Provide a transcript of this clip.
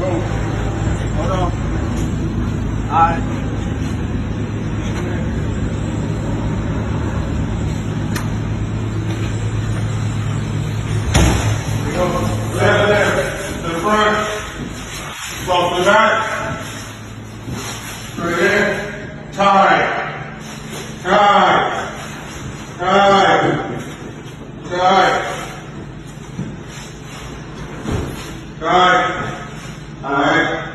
Hold on. Alright. Left there, to the front, close to the back, straight in, tight, tight, tight, tight, tight, alright.